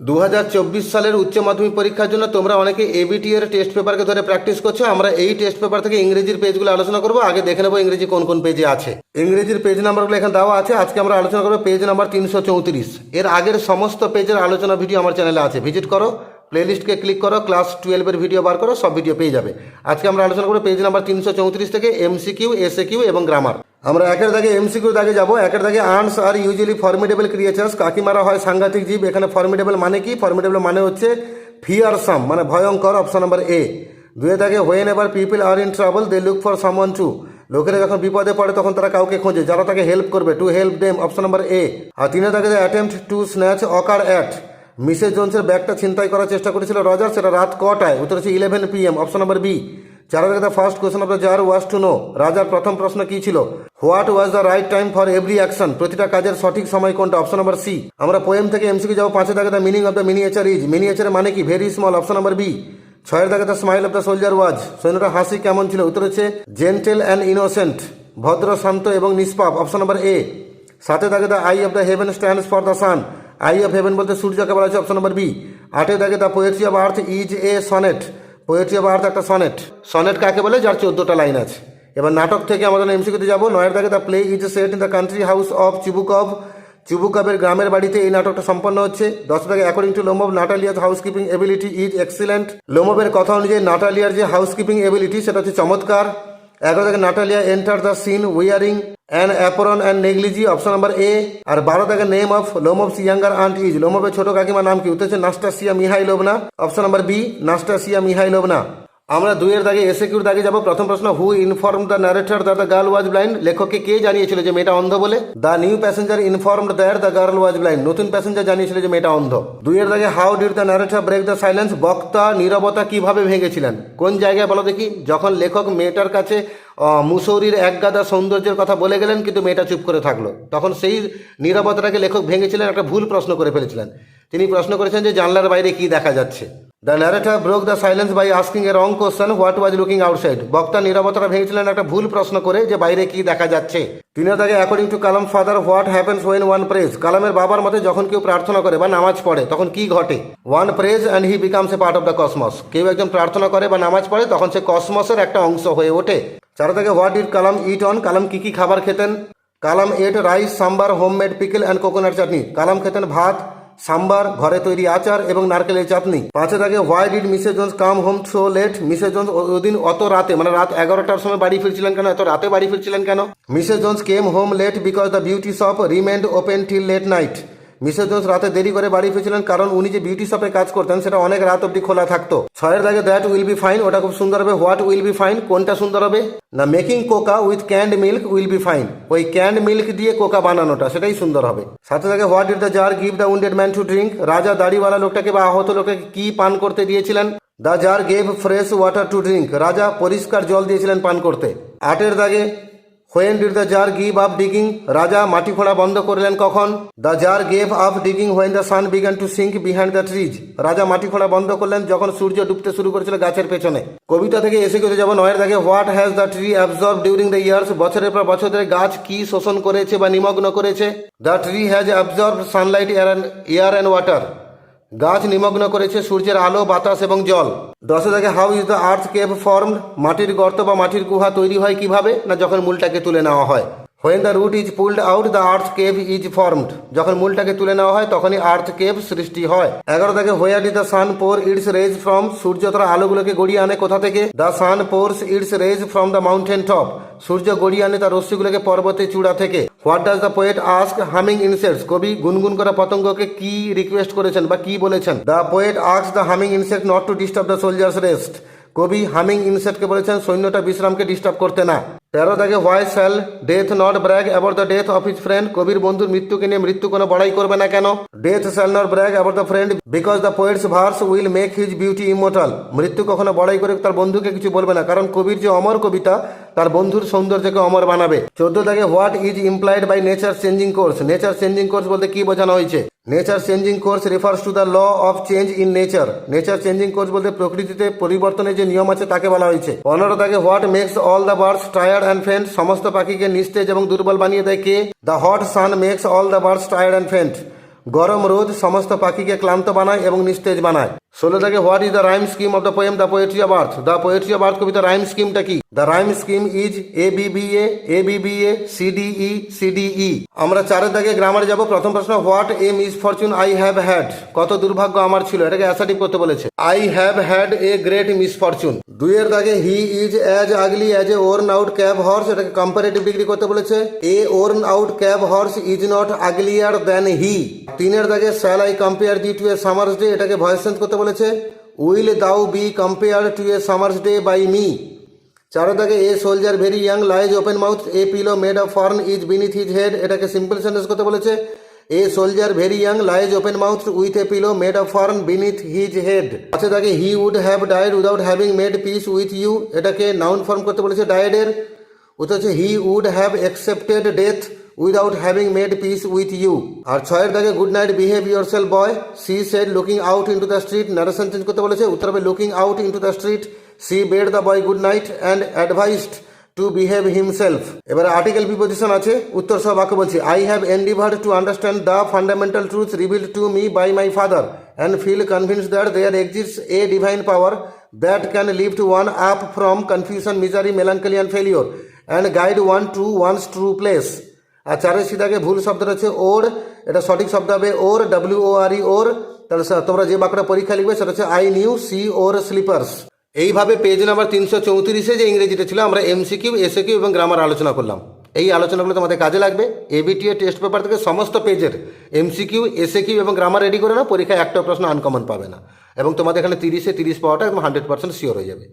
2024 সালের উচ্চ মাধ্যমিক পরীক্ষার জন্য তোমরা অনেকে এবিটি এর টেস্ট পেপারকে ধরে প্র্যাকটিস করছো। আমরা এই টেস্ট পেপার থেকে ইংরেজির পেজগুলো আলোচনা করবো। আগে দেখে নেবো ইংরেজি কোন কোন পেজে আছে। ইংরেজির পেজ নাম্বারগুলো এখানে দেওয়া আছে। আজকে আমরা আলোচনা করবো পেজ নাম্বার 334। এর আগের সমস্ত পেজের আলোচনা ভিডিও আমার চ্যানেলে আছে, ভিজিট করো, প্লেলিস্টকে ক্লিক করো, ক্লাস 12 এর ভিডিও বার করো, সব ভিডিও পেয়ে যাবে। আজকে আমরা আলোচনা করবো পেজ নাম্বার 334 থেকে এমসিকিউ, এসএকিউ এবং গ্রামার। আমরা একের দাগে এমসিকিউ দাগে যাবো। একের দাগে আর্নস আর ইউজুয়ালি ফর্মিডেবল ক্রিয়েচার্স, কাকিমারা হয় সাংঘাতিক জীব। এখানে ফর্মিডেবল মানে কি? ফর্মিডেবল মানে হচ্ছে ফিয়ারসাম, মানে ভয়ঙ্কর, অপশন নাম্বার এ। দুয়ে দাগে whenever people are in trouble they look for someone to, লোকেরা যখন বিপদে পড়ে তখন তারা কাউকে খোঁজে যারা তাকে হেল্প করবে, to help them, option number A. আর তিনে দাগে অ্যাটেম্পট টু স্ন্যাচ অকার অ্যাট, মিসেস জোনসের ব্যাগটা ছিনতাই করার চেষ্টা করেছিল রজার, সেটা রাত কটায়? উত্তর হচ্ছে 11 PM, অপশন নাম্বার বি। চার দাগে first question of the czar was to know, রাজার প্রথম প্রশ্ন কি ছিল? What was the right time for every action, প্রতিটা কাজের সঠিক সময় কোনটা? Option number C. আমরা পোয়েম থেকে এমসিকিউ যাবো। পাঁচের দাগে the meaning of the miniature is, মিনিয়েচারের মানে কি? Very small, option number B. ছয়ের দাগে the smile of the soldier was, সৈন্যটা হাসি কেমন ছিল? উত্তর হচ্ছে জেন্টেল অ্যান্ড ইনোসেন্ট, ভদ্র, শান্ত এবং নিষ্পাপ, অপশন নাম্বার এ। সাতের দাগে the I of the haven stands for the sun, I of haven বলতে সূর্যকে বলা হচ্ছে, অপশন নাম্বার বি। আটের দাগে the poetry of earth is a sonnet, poetry of আর্থ একটা সনেট। সনেট কাকে বলে? যার 14টা লাইন আছে। এবার নাটক থেকে আমাদের এমসিকিউতে যাবো। নয়ের দাগে the play is set in the country house of Chubukov, চিবুকভের গ্রামের বাড়িতে এই নাটকটা সম্পন্ন হচ্ছে। 10 দাগে according to Lomov Natalia's housekeeping ability is excellent, লোমভের কথা অনুযায়ী নাটালিয়ার যে হাউসকিপিং এবিলিটি সেটা হচ্ছে চমৎকার। 11 দাগে Natalia enter the scene wearing an apron and negligee, option number A. আর 12 দাগে name of Lomov's younger aunt is, লোমভের ছোট কাকিমার নাম কি? উত্তর হচ্ছে Nastasya Mikhailovna, option number B, Nastasya Mikhailovna. আমরা দুইয়ের দাগে এসএকিউর দাগে যাবো। প্রথম প্রশ্ন, who inform the narrator that the girl was blind, লেখককে কে জানিয়েছিল যে মেয়েটা অন্ধ বলে? The new passenger informed that the girl was blind, নতুন প্যাসেঞ্জার জানিয়েছিল যে মেয়েটা অন্ধ। দুইয়ের দাগে how did the narrator break the silence, বক্তা নীরবতা কিভাবে ভেঙেছিলেন? কোন জায়গায় বলো দেখি? যখন লেখক মেয়েটার কাছে মুসৌরির এক গাদা সৌন্দর্যের কথা বলে গেলেন কিন্তু মেয়েটা চুপ করে থাকলো, তখন সেই নীরবতাটাকে লেখক ভেঙেছিলেন, একটা ভুল প্রশ্ন করে ফেলেছিলেন। তিনি প্রশ্ন করেছেন যে জানলার বাইরে কি দেখা যাচ্ছে। The narrator broke the silence by asking a wrong question, what was looking outside, বক্তা নীরবতাটা ভেঙেছিলেন একটা ভুল প্রশ্ন করে যে বাইরে কি দেখা যাচ্ছে। তিনের দাগে according to Kalam father what happens when one prays, কালামের বাবার মতে যখন কেউ প্রার্থনা করে বা নামাজ পড়ে তখন কি ঘটে? One prays and he becomes a part of the cosmos, কেউ একজন প্রার্থনা করে বা নামাজ পড়ে তখন সে কসমসের একটা অংশ হয়ে ওঠে। চার দাগে what did Kalam eat on, Kalam কি কি খাবার খেতেন? Kalam ate rice, sambar, homemade pickle and coconut chutney, Kalam খেতেন ভাত, সাম্বার, ঘরে তৈরি আচার এবং নারকেলের চাটনি। পাঁচে থাকে why did Mrs Jones come home so late, Mrs Jones ওদিন অত রাতে, মানে রাত 11টার সময় বাড়ি ফিরছিলেন কেন? এত রাতে বাড়ি ফিরছিলেন কেন? Mrs Jones came home late because the beauty shop remained open till late night, Mrs Jones রাতে দেরি করে বাড়ি ফিরছিলেন কারণ উনি যে বিউটি শপে কাজ করতেন সেটা অনেক রাত অব্দি খোলা থাকতো। ছয়ের দাগে দ্যাট উইল বি ফাইন, ওটা খুব সুন্দর হবে। হোয়াট উইল বি ফাইন, কোনটা সুন্দর হবে? না, making Coca with ক্যান্ড milk will be fine, ওই ক্যান্ড মিল্ক দিয়ে কোকা বানানোটা সেটাই সুন্দর হবে। সাথে থাকে what did the tsar give the wounded man to drink, রাজা দাড়িওয়ালা লোকটাকে বা আহত লোকটাকে কি পান করতে দিয়েছিলেন? The tsar gave fresh water to drink, রাজা পরিষ্কার জল দিয়েছিলেন পান করতে। আটের দাগে when did the tsar give up digging, রাজা মাটি খোঁড়া বন্ধ করলেন কখন? The tsar gave up digging when the sun began to sink behind the trees, রাজা মাটি খোঁড়া বন্ধ করলেন যখন সূর্য ডুবতে শুরু করেছিল গাছের পেছনে। কবিতা থেকে এসে কেটে যাবো। নয়ের দাগে what has the tree absorb during the years, বছরের পর বছর ধরে গাছ কি শোষণ করেছে বা নিমগ্ন করেছে? The tree has absorb Sunlight air and water, গাছ নিমগ্ন করেছে সূর্যের আলো, বাতাস এবং জল। 10 দাগে how is the earth cave formed, মাটির গর্ত বা মাটির গুহা তৈরি হয় কিভাবে? না, যখন মূলটাকে তুলে নেওয়া হয়। When the root is pulled out the earth cave is formed, যখন মূলটাকে তুলে নেওয়া হয় তখনই আর্থ কেভ সৃষ্টি হয়। 11 দাগে where did the sun pour its rays from, সূর্য তার আলোগুলোকে গড়িয়ে আনে কোথা থেকে? The sun pours its rays from the mountain top, সূর্য গড়িয়ে আনে তার রশ্মিগুলোকে পর্বতের চূড়া থেকে। What does the poet ask humming insects, কবি গুনগুন করা পতঙ্গকে কি রিকোয়েস্ট করেছেন বা কি বলেছেন? The poet ask the humming insect not to disturb the soldier's rest, কবি হামিং ইনসেক্টকে বলেছেন সৈন্যটা বিশ্রামকে ডিস্টার্ব করতে না। 13 দাগে why shall death not brag about the death of his friend, কবির বন্ধুর মৃত্যুকে নিয়ে মৃত্যু কোনো বড়াই করবে না কেন? Death shall not brag about the friend because the poet's verse will make his beauty immortal, মৃত্যু কখনো বড়াই করে তার বন্ধুকে কিছু বলবে না কারণ কবির যে অমর কবিতা তার বন্ধুর সৌন্দর্যকে অমর বানাবে। 14 দাগে what is implied by nature changing course, nature changing course বলতে কি বোঝানো হয়েছে? Nature changing course refers to the law of change in nature, nature changing course বলতে প্রকৃতিতে পরিবর্তনের যে নিয়ম আছে তাকে বলা হয়েছে। 15 দাগে what makes all the birds tired and faint, সমস্ত পাখিকে নিস্তেজ এবং দুর্বল বানিয়ে দেয় কে? The hot sun makes all the birds tired and faint, গরম রোদ সমস্ত পাখিকে ক্লান্ত বানায় এবং নিস্তেজ বানায়। 16 থেকে what is the rhyme scheme of the poem the poetry of earth? The poetry of earth কবিতা রাইম স্কিমটা কি? The rhyme scheme is ABBA CDE CDE। আমরা 4 দাগে গ্রামারে যাব। প্রথম প্রশ্ন, what a misfortune I have had? কত দুর্ভাগ্য আমার ছিল, এটাকে অ্যাসার্টিভ করতে বলেছে। I have had a great misfortune. 2 এর দাগে he is as ugly as a worn out cab horse, এটাকে কম্পারেটিভ ডিগ্রি করতে বলেছে। A worn out cab horse is not uglier than he. 3 এর দাগে shall I compare thee to a summer's day, এটাকে voice change করতে বলেছে। Will দাউ B compare to a summer's day by me. 4 দাগে a soldier very young lies open mouth a pillow made of fern is beneath his head, এটাকে simple sentence করতে বলেছে। A soldier very young lies open mouth with a pillow made of fern beneath his head. 5 দাগে he would have died without having made peace with you, এটাকে noun form করতে বলেছে ডায়েডের। উত্তর হচ্ছে he would have accepted death without having made peace with you. আর 6 দাগে good night behave yourself boy she said looking out into the street, narration change করতে বলেছে। উত্তর হবে looking out into the street she bade the boy good night and advised to behave himself. এবারে article preposition আছে, উত্তর সহ বাক্য বলছি। I have endeavoured to understand the fundamental truth revealed to me by my father and feel convinced that there exists a divine power that can lift one up from confusion misery melancholy and failure and guide one to one's true place. আর 4 সিধাকে ভুল শব্দ রয়েছে ওর, এটা সঠিক শব্দ হবে ওর, WORE ওর। তাহলে তোমরা যে বাক্যটা পরীক্ষা লিখবে সেটা হচ্ছে I knew see or slippers. এইভাবে পেজ নাম্বার 334 যে ইংরেজিটা ছিল আমরা MCQ SAQ এবং গ্রামার আলোচনা করলাম। এই আলোচনাগুলো তোমাদের কাজে লাগবে। ABTA টেস্ট পেপার থেকে সমস্ত পেজের MCQ SAQ এবং গ্রামার রেডি করে নাও, পরীক্ষায় একটা প্রশ্ন আনকমন পাবে না এবং তোমাদের এখানে 30-এ 30 পাওয়াটা একদম 100% শিওর হয়ে যাবে।